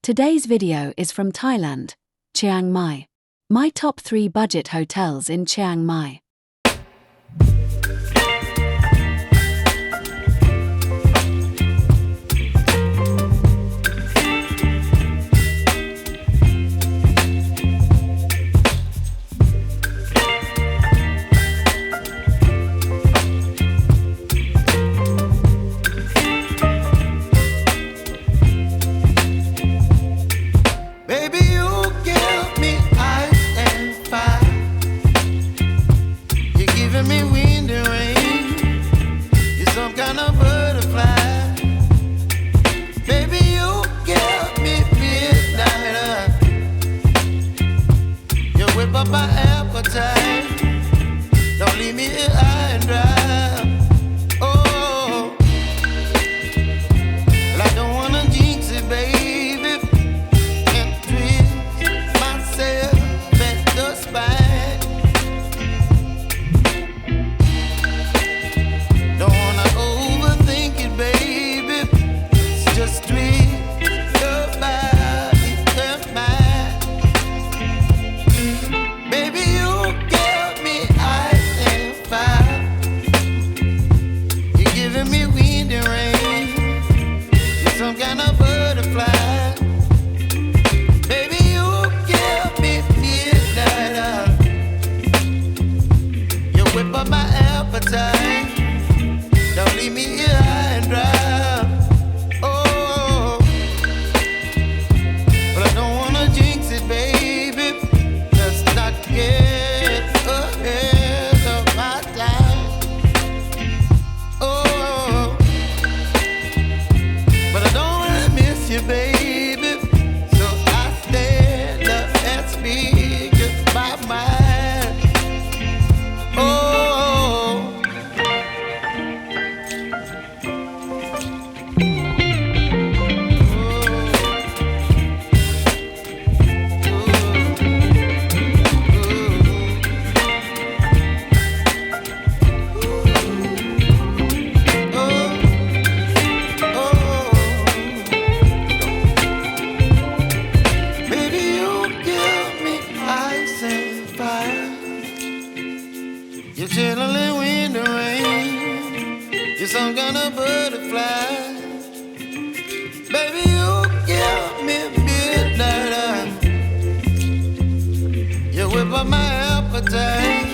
Today's video is from Thailand, Chiang Mai. My top 3 budget hotels in Chiang Mai. My appetite, don't leave me here high and dry. Oh, well, I don't wanna jinx it, baby, and twist myself at the spine. Don't wanna overthink it, baby. It's just twist your body and mine. Some kind of butterfly. Baby, you give me midnight. You whip up my appetite. Don't leave me here high and dry. Oh, but I don't wanna jinx it, baby. Let's not get ahead of my time. Oh, but I don't wanna miss you, baby. So I stand up and speak my mind. Oh, you're chilling in the rain. You're some kind of butterfly. Baby, you give me midnight. You whip up my appetite.